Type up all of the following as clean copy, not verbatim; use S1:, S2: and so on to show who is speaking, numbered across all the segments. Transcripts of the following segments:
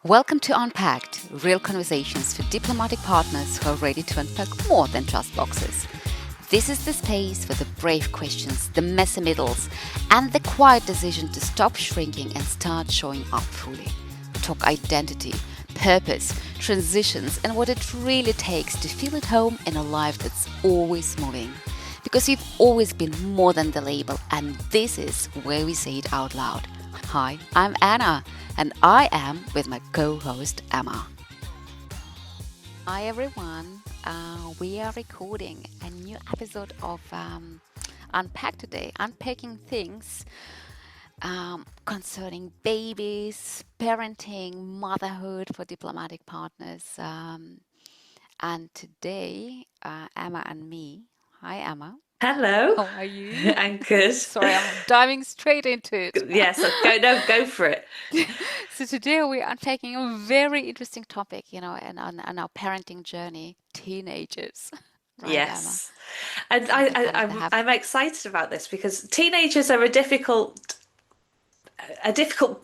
S1: Welcome to Unpacked, real conversations for diplomatic partners who are ready to unpack more than just boxes. This is the space for the brave questions, the messy middles, and the quiet decision to stop shrinking and start showing up fully. Talk identity, purpose, transitions, and what it really takes to feel at home in a life that's always moving. Because you've always been more than the label, and this is where we say it out loud. Hi, I'm Anna, and I am with my co host Emma. Hi, everyone. We are recording a new episode of Unpack today, unpacking things concerning babies, parenting, motherhood for diplomatic partners. And today, Emma and me. Hi, Emma.
S2: Hello.
S1: How are you?
S2: I'm good.
S1: Sorry, I'm diving straight into it.
S2: Yes, go no, go for it.
S1: So today we're unpacking a very interesting topic, and on our parenting journey, teenagers, right, Emma?
S2: Yes. And
S1: So they kind of
S2: I'm
S1: have,
S2: I'm excited about this because teenagers are a difficult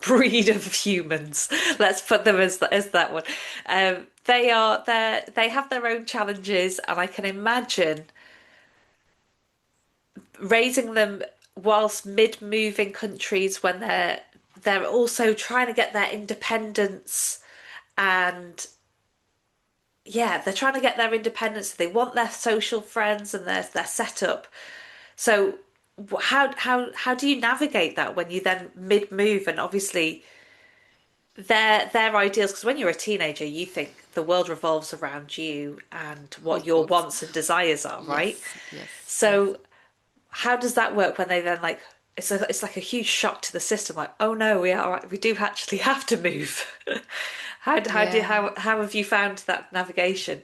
S2: breed of humans. Let's put them as that one. They have their own challenges, and I can imagine raising them whilst mid-moving countries when they're also trying to get their independence and they're trying to get their independence. They want their social friends and their setup. So how do you navigate that when you then mid move and obviously their ideals? Because when you're a teenager, you think the world revolves around you and what
S1: of
S2: your
S1: course.
S2: wants and desires are, right?
S1: Yes, yes, yes.
S2: So how does that work when they then like it's like a huge shock to the system, like, oh no, we do actually have to move.
S1: Yeah.
S2: How have you found that navigation?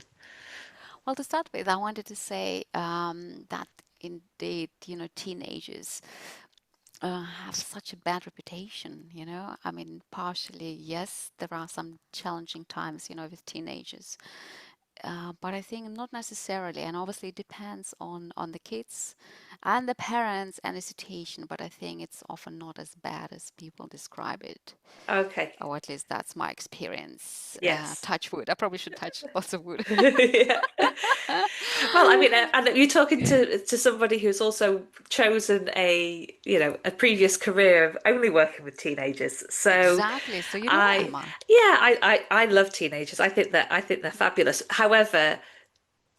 S1: Well, to start with, I wanted to say that indeed, teenagers have such a bad reputation. I mean, partially, yes, there are some challenging times, with teenagers. But I think not necessarily, and obviously it depends on the kids and the parents and the situation. But I think it's often not as bad as people describe it,
S2: Okay.
S1: or at least that's my experience.
S2: Yes.
S1: Touch wood. I probably should touch lots of wood.
S2: Yeah. Well, I mean, and you're talking to somebody who's also chosen a previous career of only working with teenagers. So
S1: Exactly. So
S2: I,
S1: Emma.
S2: yeah, I love teenagers. I think they're fabulous. However,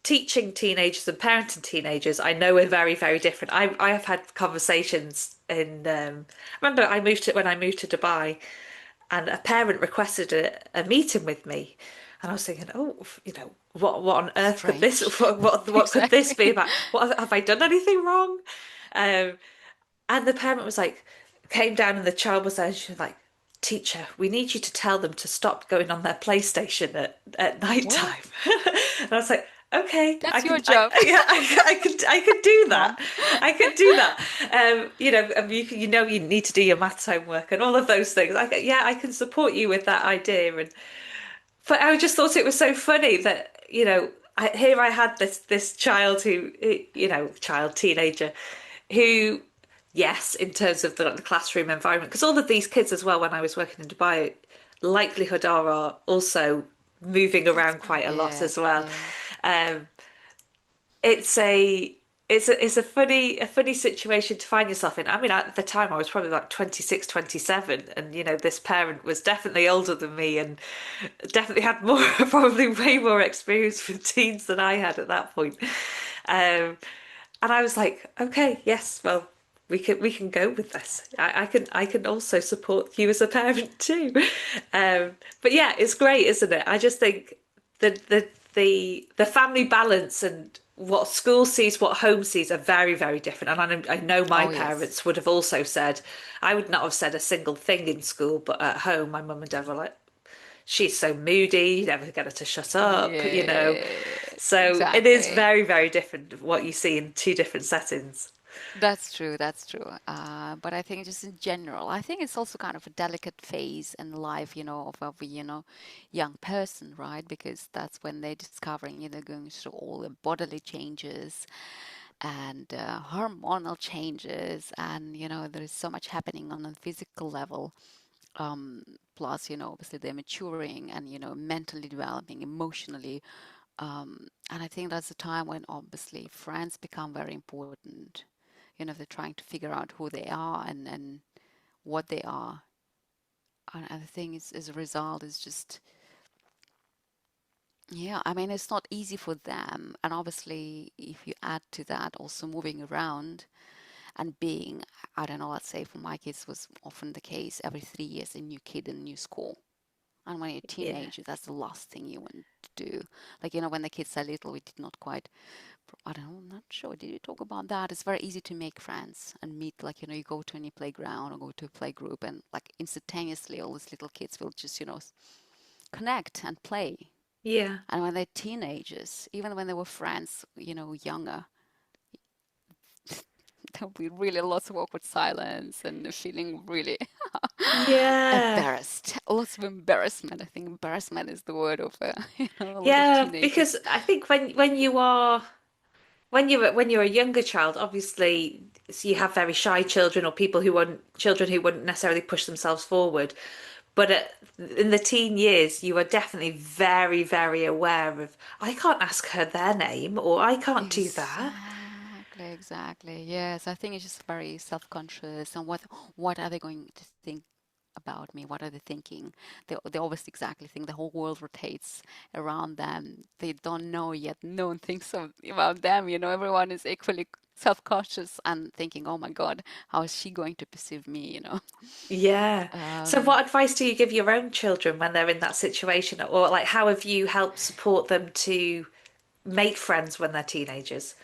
S2: teaching teenagers and parenting teenagers, I know are very, very different. I have had conversations I remember when I moved to Dubai, and a parent requested a meeting with me, and I was thinking, oh, what on earth could this
S1: Strange.
S2: what could this be
S1: Exactly.
S2: about? What have I done anything wrong? Um, and the parent was like, came down, and the child was there, and she was like, teacher, we need you to tell them to stop going on their PlayStation at night
S1: What?
S2: time. And I was like, okay,
S1: That's your job,
S2: yeah, I could do
S1: mom.
S2: that. I could do that. You need to do your maths homework and all of those things. Yeah, I can support you with that idea. But I just thought it was so funny that, here I had this child child teenager who, yes, in terms of the classroom environment, because all of these kids as well, when I was working in Dubai, likelihood are also moving
S1: That's
S2: around
S1: good.
S2: quite a lot
S1: Yeah,
S2: as well.
S1: yeah.
S2: Um, it's a funny situation to find yourself in. I mean, at the time I was probably like 26, 27, and this parent was definitely older than me and definitely had more, probably way more experience with teens than I had at that point. Um, and I was like, okay, yes, well, we can go with this. I can also support you as a parent too. But yeah, it's great, isn't it? I just think the family balance and what school sees, what home sees are very, very different. And I know my
S1: Oh, yes.
S2: parents would have also said, I would not have said a single thing in school, but at home, my mum and dad were like, she's so moody, you never get her to shut up.
S1: Yes,
S2: So it is
S1: exactly.
S2: very, very different what you see in two different settings.
S1: That's true, that's true. But I think just in general, I think it's also kind of a delicate phase in life, of a, young person, right? Because that's when they're discovering, going through all the bodily changes and hormonal changes, and, there is so much happening on a physical level. Um, Plus, obviously they're maturing and, mentally developing, emotionally. And I think that's the time when obviously friends become very important. If they're trying to figure out who they are and what they are. And the thing is, as a result, is just, yeah, I mean, it's not easy for them. And obviously, if you add to that also moving around and being, I don't know, let's say for my kids was often the case every 3 years, a new kid in a new school. And when you're a
S2: Yeah.
S1: teenager, that's the last thing you want to do. Like, when the kids are little, we did not quite, I don't know, I'm not sure. Did you talk about that? It's very easy to make friends and meet, like, you go to any playground or go to a play group and like instantaneously all these little kids will just, connect and play.
S2: Yeah.
S1: And when they're teenagers, even when they were friends, younger, there'll be really lots of awkward silence and feeling really
S2: Yeah.
S1: embarrassed. Lots of embarrassment. I think embarrassment is the word of a lot of
S2: Yeah, because
S1: teenagers.
S2: I think when you are when you're a younger child, obviously so you have very shy children or people who wouldn't children who wouldn't necessarily push themselves forward. But in the teen years, you are definitely very, very aware of, I can't ask her their name or I can't do that.
S1: Exactly, exactly. Yes, I think it's just very self-conscious and what are they going to think about me? What are they thinking? They always exactly think the whole world rotates around them. They don't know yet. No one thinks about them. Everyone is equally self-conscious and thinking, "Oh my God, how is she going to perceive me?"
S2: Yeah. So
S1: Um,
S2: what advice do you give your own children when they're in that situation? Or like how have you helped support them to make friends when they're teenagers?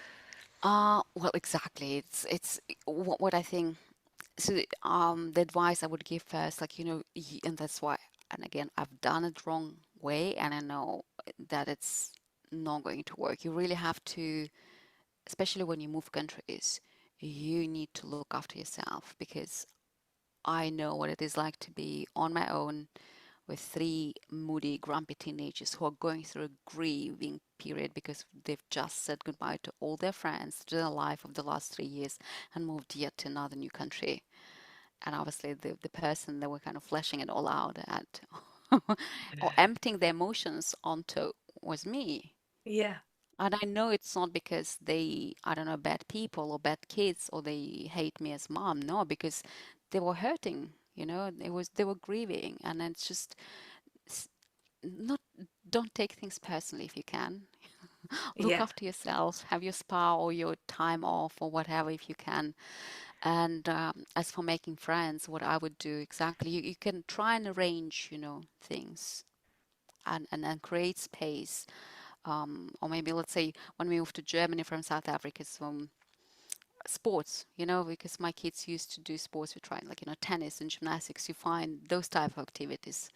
S1: well, exactly. It's what I think. So, the advice I would give first, like, and that's why, and again, I've done it wrong way, and I know that it's not going to work. You really have to, especially when you move countries, you need to look after yourself because I know what it is like to be on my own with three moody, grumpy teenagers who are going through a grieving period because they've just said goodbye to all their friends, to their life of the last 3 years, and moved yet to another new country. And obviously, the person that were kind of fleshing it all out at or emptying their emotions onto was me.
S2: Yeah.
S1: And I know it's not because they, I don't know, bad people or bad kids or they hate me as mom. No, because they were hurting, they were grieving. And it's just not, don't take things personally if you can. Look
S2: Yeah.
S1: after yourself, have your spa or your time off or whatever if you can. And as for making friends, what I would do exactly, you can try and arrange, things and create space. Or maybe let's say when we moved to Germany from South Africa, so sports, because my kids used to do sports. We tried like, tennis and gymnastics. You find those type of activities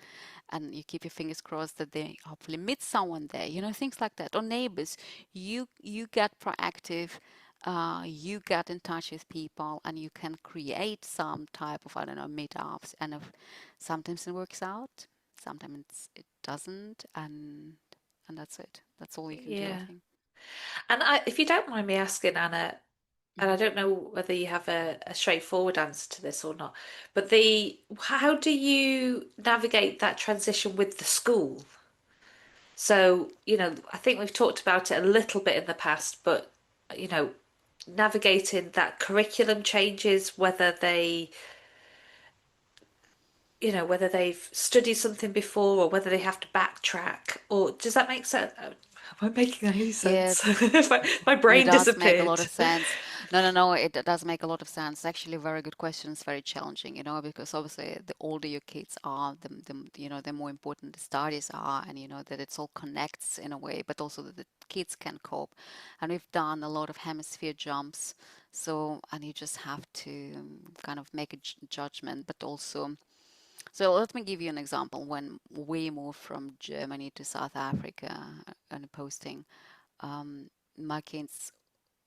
S1: and you keep your fingers crossed that they hopefully meet someone there, things like that. Or neighbors, you get proactive, you get in touch with people and you can create some type of, I don't know, meetups. And if sometimes it works out, sometimes it doesn't, and that's it. That's all you can do, I
S2: Yeah.
S1: think.
S2: And if you don't mind me asking, Anna, and I
S1: Mhm.
S2: don't know whether you have a straightforward answer to this or not, but the how do you navigate that transition with the school? So, I think we've talked about it a little bit in the past, but you know, navigating that curriculum changes, whether they've studied something before or whether they have to backtrack, or does that make sense? Am I making any
S1: Yeah,
S2: sense? My
S1: it
S2: brain
S1: does make a lot
S2: disappeared.
S1: of sense. No, no, no, it does make a lot of sense. Actually, very good question. It's very challenging, because obviously the older your kids are, the more important the studies are, and that it's all connects in a way, but also that the kids can cope. And we've done a lot of hemisphere jumps, and you just have to kind of make a judgment, but also. So let me give you an example. When we moved from Germany to South Africa on a posting, my kids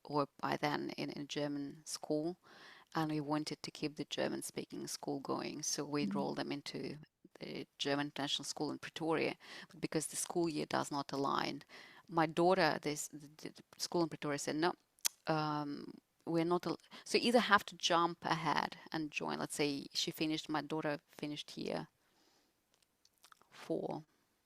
S1: were by then in a German school, and we wanted to keep the German speaking school going. So we enrolled them into the German International School in Pretoria. But because the school year does not align, my daughter, the school in Pretoria said, no, we're not, so you either have to jump ahead and join. Let's say my daughter finished here for,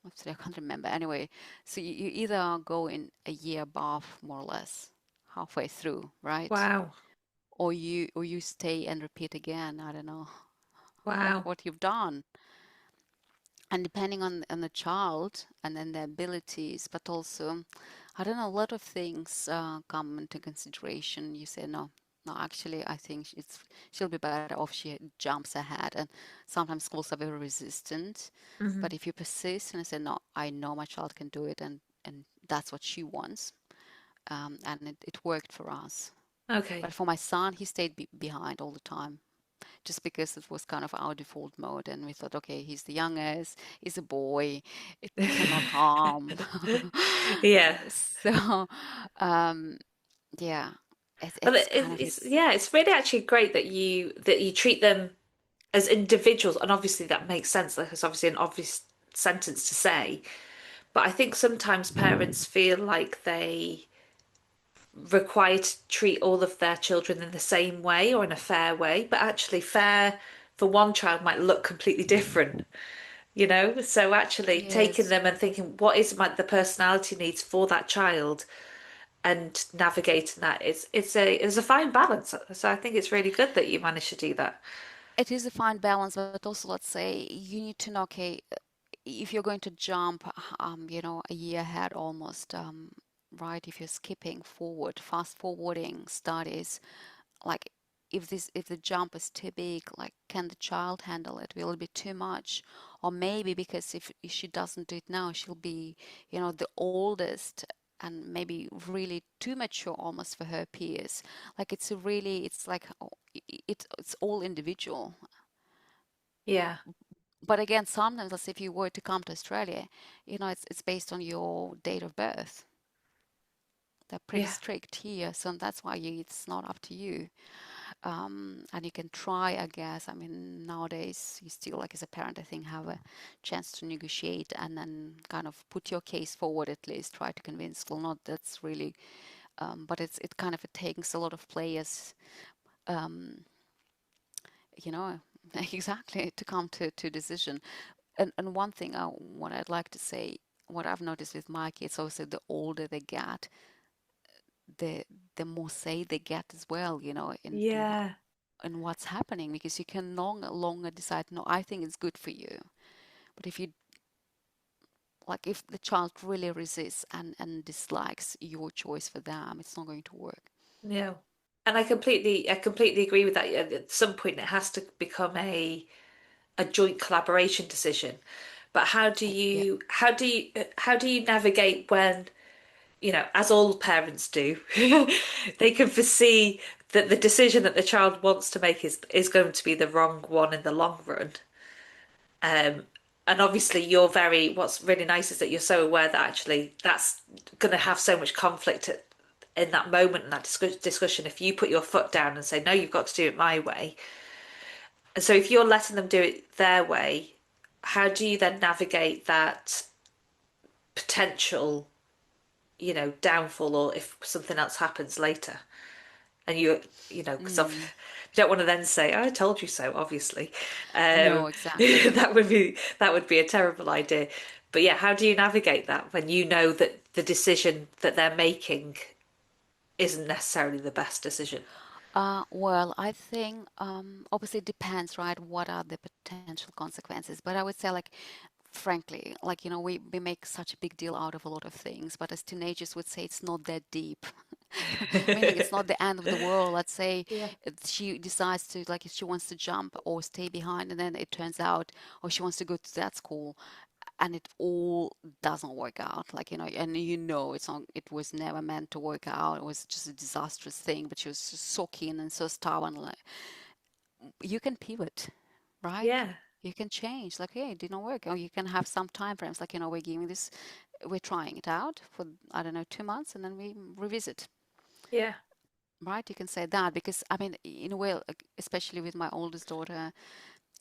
S1: actually, I can't remember. Anyway, so you either go in a year above, more or less, halfway through, right?
S2: Wow.
S1: Or you stay and repeat again. I don't know
S2: Wow.
S1: what you've done. And depending on the child and then their abilities, but also, I don't know, a lot of things come into consideration. You say, no, no, actually, I think she'll be better off she jumps ahead. And sometimes schools are very resistant,
S2: Hmm.
S1: but if you persist and say, no, I know my child can do it, and that's what she wants, and it worked for us.
S2: Okay.
S1: But for my son, he stayed behind all the time, just because it was kind of our default mode, and we thought, okay, he's the youngest, he's a boy, it cannot harm.
S2: Yeah.
S1: So, um, yeah,
S2: Well,
S1: it's kind of
S2: it's
S1: it's
S2: yeah, it's really actually great that you treat them as individuals, and obviously that makes sense. Like it's obviously an obvious sentence to say, but I think sometimes parents feel like they require to treat all of their children in the same way or in a fair way, but actually fair for one child might look completely different, you know? So actually taking
S1: yes,
S2: them and thinking what is the personality needs for that child and navigating that it's a fine balance. So I think it's really good that you managed to do that.
S1: it is a fine balance, but also let's say you need to know, okay, if you're going to jump, a year ahead almost, right? If you're skipping forward, fast forwarding studies, like if the jump is too big, like can the child handle it? Will it be too much? Or maybe because if she doesn't do it now, she'll be, the oldest and maybe really too mature almost for her peers. Like it's like it's all individual.
S2: Yeah.
S1: But again, sometimes, let's say if you were to come to Australia, it's based on your date of birth. They're pretty
S2: Yeah.
S1: strict here, so that's why it's not up to you. And you can try, I guess. I mean, nowadays you still, like as a parent, I think, have a chance to negotiate and then kind of put your case forward at least. Try to convince. Well, not that's really, but it kind of it takes a lot of players, um, you know, exactly to come to decision. And one thing what I'd like to say, what I've noticed with my kids, also the older they get, the the more say they get as well,
S2: Yeah.
S1: in what's happening, because you can no longer decide, no, I think it's good for you. But if the child really resists and dislikes your choice for them, it's not going to work.
S2: Yeah. And I completely agree with that. At some point, it has to become a joint collaboration decision. But
S1: Yeah.
S2: how do you navigate when, as all parents do, they can foresee that the decision that the child wants to make is going to be the wrong one in the long run. Um, and obviously what's really nice is that you're so aware that actually that's going to have so much conflict in that moment in that discussion. If you put your foot down and say, no, you've got to do it my way. And so if you're letting them do it their way, how do you then navigate that potential, downfall or if something else happens later? And because you
S1: Mm.
S2: don't want to then say, "I told you so," obviously.
S1: No, exactly.
S2: That would be a terrible idea. But yeah, how do you navigate that when you know that the decision that they're making isn't necessarily the best decision?
S1: Well, I think obviously it depends, right? What are the potential consequences? But I would say, like, frankly, like, we make such a big deal out of a lot of things, but as teenagers would say, it's not that deep. Meaning it's not the end of the world. Let's say
S2: Yeah.
S1: she decides to, like, if she wants to jump or stay behind, and then it turns out, or she wants to go to that school, and it all doesn't work out, like, and it's not, it was never meant to work out, it was just a disastrous thing, but she was just so keen and so stubborn, like, you can pivot, right?
S2: Yeah.
S1: You can change, like, hey, it didn't work, or you can have some time frames, like, we're giving this, we're trying it out for, I don't know, 2 months, and then we revisit.
S2: Yeah.
S1: Right, you can say that, because I mean, in a way, like, especially with my oldest daughter,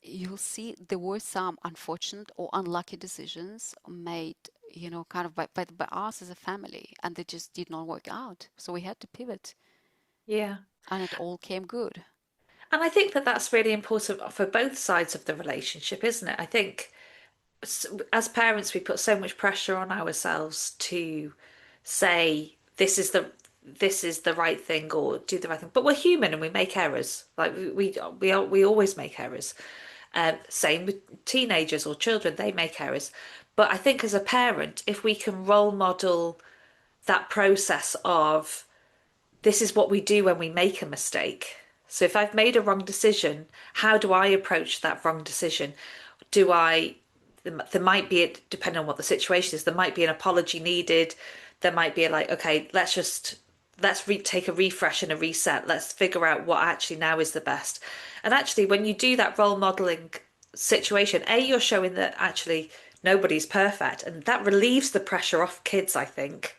S1: you'll see there were some unfortunate or unlucky decisions made, kind of by us as a family, and they just did not work out. So we had to pivot.
S2: Yeah.
S1: and it all came good.
S2: And I think that that's really important for both sides of the relationship, isn't it? I think as parents, we put so much pressure on ourselves to say this is the right thing or do the right thing. But we're human and we make errors. Like we always make errors. Same with teenagers or children, they make errors. But I think as a parent, if we can role model that process of this is what we do when we make a mistake. So if I've made a wrong decision, how do I approach that wrong decision? Do I, there might be, depending on what the situation is, there might be an apology needed. There might be like, okay, take a refresh and a reset. Let's figure out what actually now is the best. And actually, when you do that role modeling situation, A, you're showing that actually nobody's perfect, and that relieves the pressure off kids, I think.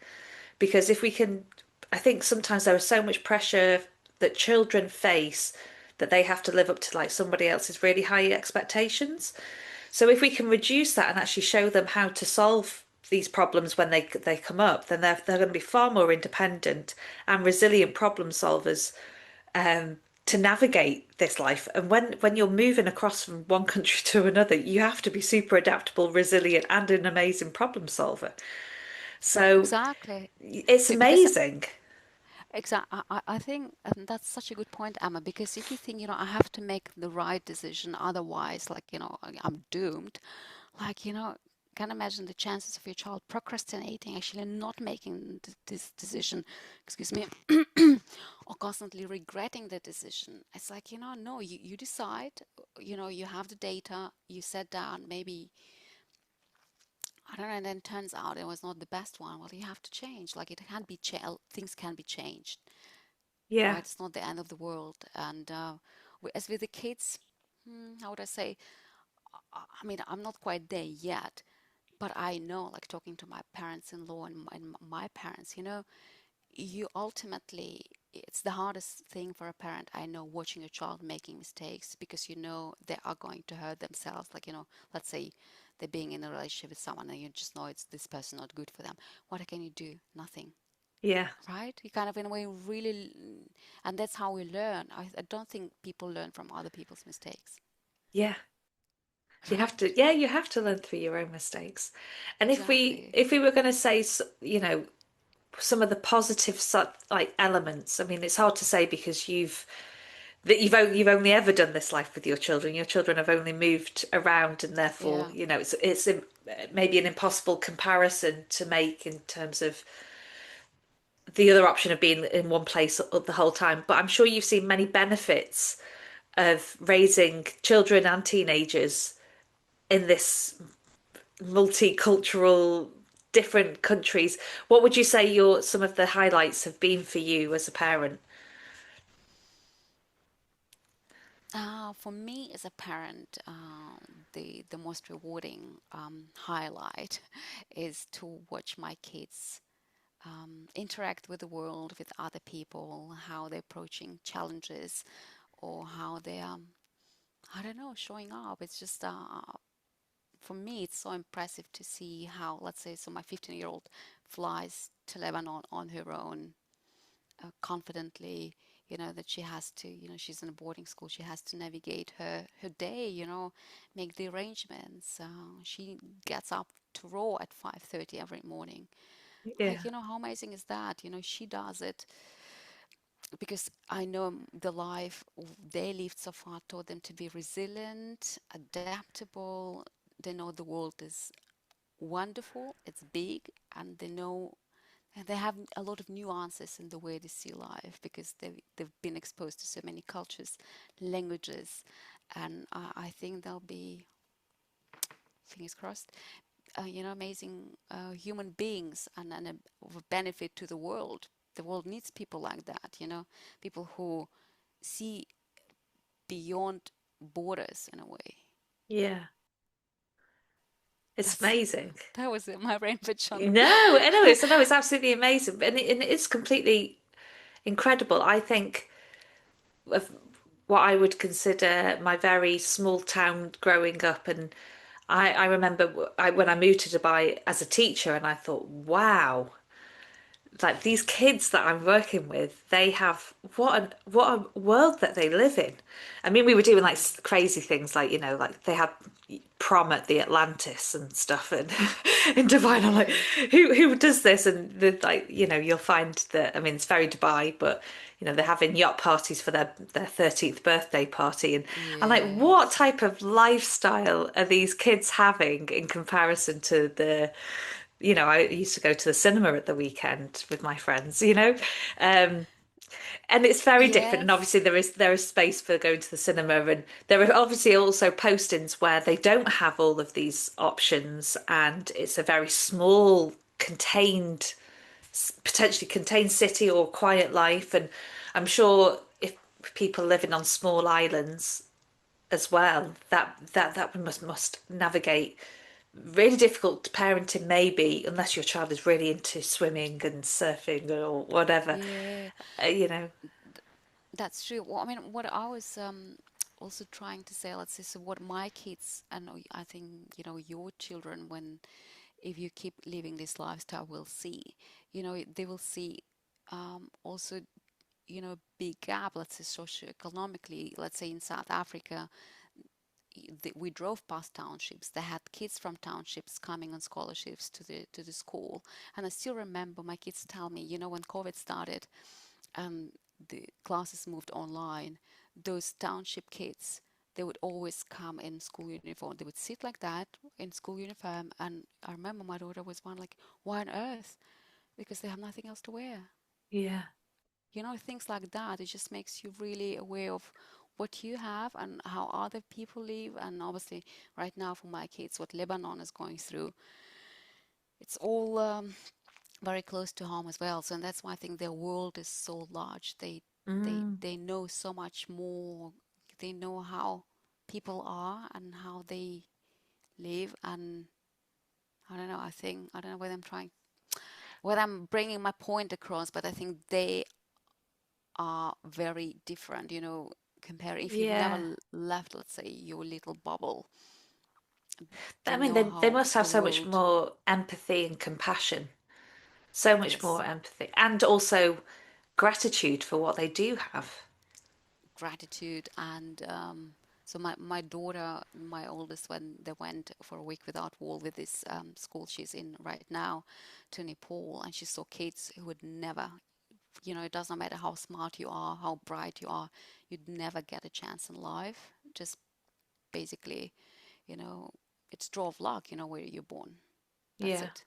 S2: Because if we can, I think sometimes there is so much pressure that children face that they have to live up to like somebody else's really high expectations. So if we can reduce that and actually show them how to solve these problems when they come up, then they're going to be far more independent and resilient problem solvers to navigate this life. And when you're moving across from one country to another, you have to be super adaptable, resilient, and an amazing problem solver. So
S1: Exactly.
S2: it's
S1: Because
S2: amazing.
S1: exactly, I think that's such a good point, Emma, because if you think, I have to make the right decision, otherwise, like, I'm doomed, like, can imagine the chances of your child procrastinating, actually not making this decision, excuse me, or constantly regretting the decision. It's like, no, you decide, you have the data, you sit down, maybe, I don't know, and then it turns out it was not the best one. Well, you have to change. Like, it can be things can be changed,
S2: Yeah,
S1: right? It's not the end of the world. And as with the kids, how would I say? I mean, I'm not quite there yet, but I know, like talking to my parents-in-law and my parents, you ultimately, it's the hardest thing for a parent, I know, watching a child making mistakes because they are going to hurt themselves. Like, let's say they're being in a relationship with someone and you just know it's this person not good for them. What can you do? Nothing,
S2: yeah,
S1: right? You kind of, in a way, really, and that's how we learn. I don't think people learn from other people's mistakes,
S2: yeah. You have
S1: right?
S2: to, yeah, you have to learn through your own mistakes. And
S1: Exactly.
S2: if we were going to say, some of the positive like elements, I mean, it's hard to say because you've only ever done this life with your children. Your children have only moved around, and therefore,
S1: Yeah.
S2: maybe an impossible comparison to make in terms of the other option of being in one place the whole time. But I'm sure you've seen many benefits of raising children and teenagers in this multicultural, different countries. What would you say your some of the highlights have been for you as a parent?
S1: For me as a parent, the most rewarding highlight is to watch my kids interact with the world, with other people, how they're approaching challenges, or how they are, I don't know, showing up. It's just, for me, it's so impressive to see how, let's say, so my 15-year-old flies to Lebanon on her own confidently, that she has to, she's in a boarding school, she has to navigate her day, make the arrangements. She gets up to row at 5:30 every morning.
S2: Yeah,
S1: Like, how amazing is that? She does it because I know the life they lived so far taught them to be resilient, adaptable. They know the world is wonderful, it's big, and they have a lot of nuances in the way they see life because they've been exposed to so many cultures, languages, and I think they'll be, fingers crossed, amazing human beings and a benefit to the world. The world needs people like that, people who see beyond borders in a way.
S2: yeah. It's
S1: That's
S2: amazing.
S1: that was my rainbow, John.
S2: No, I know it's no, it's absolutely amazing, and it's completely incredible. I think of what I would consider my very small town growing up, and I remember when I moved to Dubai as a teacher, and I thought, wow. like these kids that I'm working with, they have what a world that they live in. I mean, we were doing like crazy things, like like they had prom at the Atlantis and stuff, and in Dubai. And I'm like,
S1: Yeah.
S2: who does this? And like you'll find that. I mean, it's very Dubai, but they're having yacht parties for their 13th birthday party, and I'm like, what
S1: Yes.
S2: type of lifestyle are these kids having in comparison to I used to go to the cinema at the weekend with my friends, um, and it's very different. And
S1: Yes.
S2: obviously there is space for going to the cinema, and there are obviously also postings where they don't have all of these options, and it's a very small, contained, potentially contained city or quiet life. And I'm sure if people living on small islands as well, that must navigate really difficult parenting maybe unless your child is really into swimming and surfing or whatever,
S1: Yeah.
S2: you know.
S1: That's true. Well, I mean, what I was also trying to say, let's say, so what my kids, and I think, your children, when if you keep living this lifestyle, will see, they will see also, big gap, let's say, socioeconomically, let's say in South Africa, we drove past townships. They had kids from townships coming on scholarships to the school. And I still remember my kids tell me, when COVID started, and the classes moved online, those township kids, they would always come in school uniform. They would sit like that in school uniform. And I remember my daughter was one like, why on earth? Because they have nothing else to wear.
S2: Yeah.
S1: Things like that. It just makes you really aware of what you have and how other people live. And obviously, right now for my kids, what Lebanon is going through, it's all very close to home as well. So and that's why I think their world is so large.
S2: Mm.
S1: They know so much more. They know how people are and how they live. And I don't know. I don't know whether I'm bringing my point across, but I think they are very different. Compare if you've never
S2: Yeah.
S1: left, let's say, your little bubble. They
S2: I mean,
S1: know
S2: they
S1: how
S2: must have
S1: the
S2: so much
S1: world,
S2: more empathy and compassion, so much
S1: yes,
S2: more empathy, and also gratitude for what they do have.
S1: gratitude. And so my daughter, my oldest, when they went for a week without wall with this school she's in right now to Nepal, and she saw kids who would never, it doesn't matter how smart you are, how bright you are, you'd never get a chance in life. Just basically, you know, it's draw of luck, where you're born. That's
S2: Yeah.
S1: it.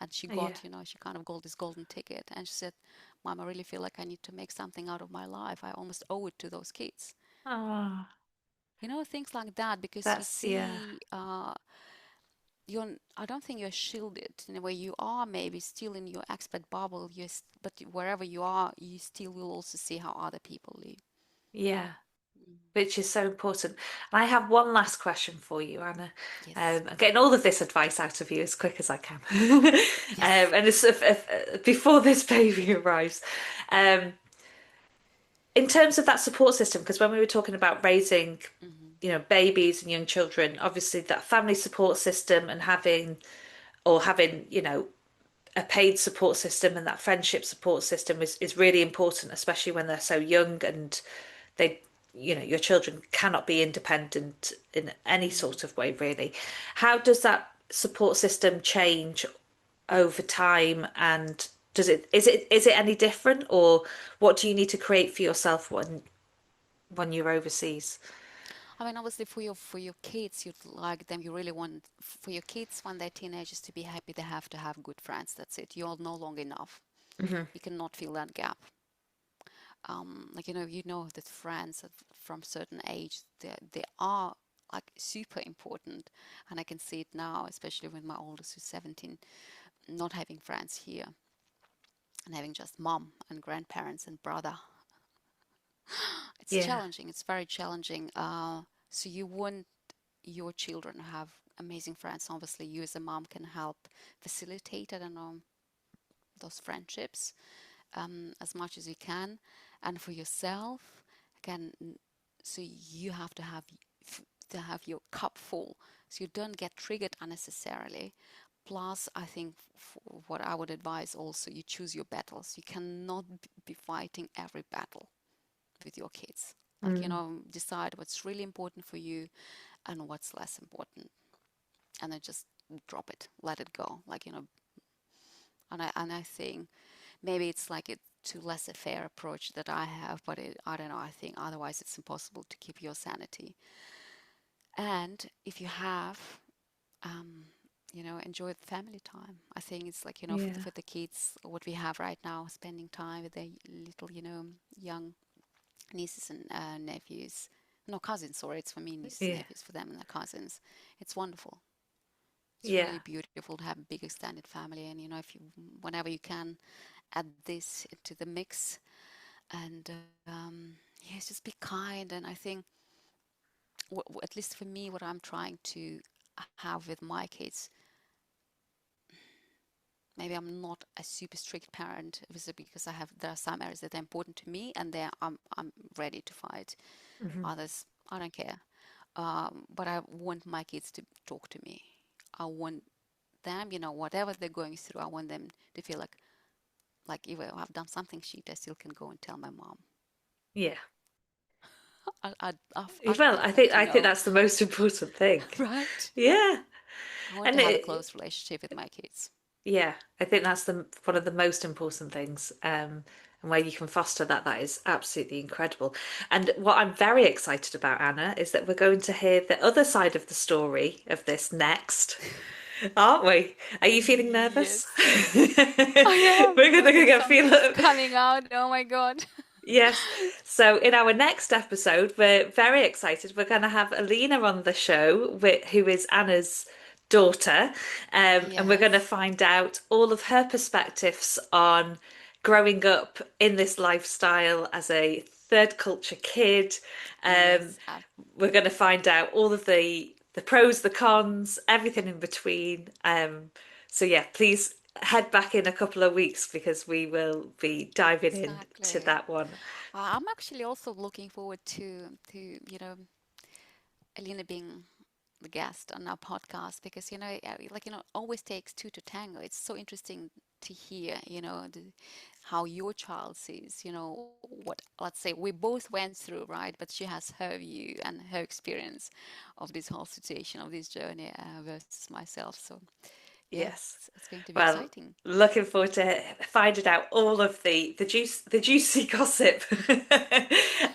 S1: And she
S2: Yeah.
S1: got, she kind of got this golden ticket. And she said, Mom, I really feel like I need to make something out of my life. I almost owe it to those kids.
S2: Oh,
S1: Things like that, because you
S2: yeah.
S1: see, I don't think you're shielded in a way. You are maybe still in your expat bubble, but wherever you are, you still will also see how other people live.
S2: Yeah.
S1: Mm.
S2: Which is so important. And I have one last question for you, Anna.
S1: Yes,
S2: I'm getting all of this advice out of you as quick as I can.
S1: yes.
S2: And it's before this baby arrives. Um, in terms of that support system, because when we were talking about raising,
S1: Hmm.
S2: babies and young children, obviously that family support system and having, a paid support system and that friendship support system is really important, especially when they're so young and they, your children cannot be independent in any
S1: Mm.
S2: sort of way, really. How does that support system change over time, and is it any different, or what do you need to create for yourself when you're overseas?
S1: I mean, obviously, for your kids, you'd like them. You really want for your kids when they're teenagers to be happy. They have to have good friends. That's it. You're no longer enough.
S2: Hmm.
S1: You cannot fill that gap. Like that friends from certain age, they are like super important, and I can see it now, especially with my oldest who's 17, not having friends here and having just mom and grandparents and brother. It's
S2: Yeah.
S1: challenging. It's very challenging. So you want your children have amazing friends. Obviously, you as a mom can help facilitate, I don't know, those friendships as much as you can. And for yourself, again, so you have to have your cup full, so you don't get triggered unnecessarily. Plus, I think what I would advise also, you choose your battles. You cannot be fighting every battle with your kids. Like,
S2: Mm.
S1: decide what's really important for you and what's less important. And then just drop it, let it go. Like, and I think maybe it's like a too laissez-faire approach that I have, but I don't know. I think otherwise it's impossible to keep your sanity. And if you have, um, enjoy the family time. I think it's like,
S2: Yeah.
S1: for the kids, what we have right now, spending time with their little, young nieces and nephews. No, cousins, sorry, it's for me, nieces and
S2: Yeah.
S1: nephews, for them and their cousins. It's wonderful. It's
S2: Yeah.
S1: really beautiful to have a big extended family, and if you, whenever you can, add this into the mix, and yes, just be kind. And I think, at least for me, what I'm trying to have with my kids, maybe I'm not a super strict parent because there are some areas that are important to me, and there I'm ready to fight.
S2: Hmm.
S1: Others, I don't care. But I want my kids to talk to me. I want them, whatever they're going through, I want them to feel like if I've done something shit, I still can go and tell my mom.
S2: Yeah.
S1: I'd
S2: Well,
S1: love them to
S2: I think
S1: know,
S2: that's the most important thing.
S1: right?
S2: Yeah.
S1: I want to
S2: And
S1: have a close relationship with my kids.
S2: yeah, I think that's the one of the most important things. And where you can foster that, that is absolutely incredible. And what I'm very excited about, Anna, is that we're going to hear the other side of the story of this next, aren't we? Are you feeling nervous?
S1: Yes, I am.
S2: We're going to get
S1: Something's
S2: feel.
S1: coming out. Oh my God.
S2: Yes. So in our next episode, we're very excited. We're going to have Alina on the show, who is Anna's daughter, and we're going to
S1: Yes,
S2: find out all of her perspectives on growing up in this lifestyle as a third culture kid. Um,
S1: yes,
S2: we're going to find out all of the pros, the cons, everything in between. So yeah, please head back in a couple of weeks because we will be diving into
S1: exactly.
S2: that one.
S1: I'm actually also looking forward to Alina being the guest on our podcast, because like always takes two to tango. It's so interesting to hear how your child sees what, let's say, we both went through, right? But she has her view and her experience of this whole situation, of this journey, versus myself. So yeah,
S2: Yes.
S1: it's going to be
S2: Well,
S1: exciting.
S2: looking forward to finding out all of the juicy gossip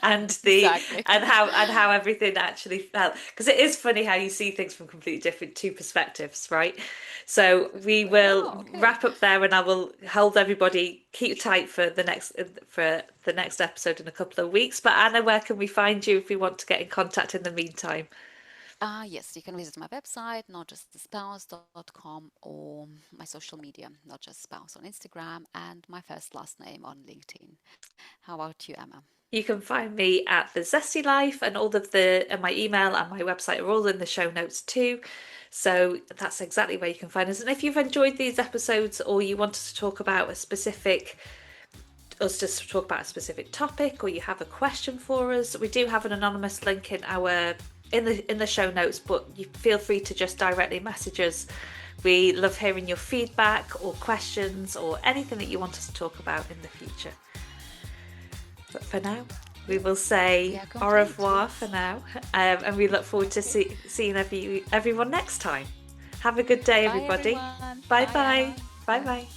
S2: and the
S1: Exactly.
S2: and how everything actually felt, because it is funny how you see things from completely different two perspectives, right? So we will
S1: Oh, okay.
S2: wrap up there, and I will hold everybody keep tight for the next episode in a couple of weeks. But Anna, where can we find you if we want to get in contact in the meantime?
S1: Yes, you can visit my website, notjustspouse.com, or my social media, not just spouse on Instagram, and my first last name on LinkedIn. How about you, Emma?
S2: You can find me at The Zesty Life, and all of the and my email and my website are all in the show notes too. So that's exactly where you can find us. And if you've enjoyed these episodes, or you want us to talk about a specific topic, or you have a question for us, we do have an anonymous link in the show notes, but you feel free to just directly message us. We love hearing your feedback or questions or anything that you want us to talk about in the future. But for now, we will
S1: Yes, we
S2: say
S1: are
S2: au
S1: complete.
S2: revoir for
S1: Yes.
S2: now, and we look forward to
S1: Okay.
S2: seeing everyone next time. Have a good day,
S1: Bye,
S2: everybody.
S1: everyone.
S2: Bye
S1: Bye,
S2: bye.
S1: Emma.
S2: Bye
S1: Bye.
S2: bye.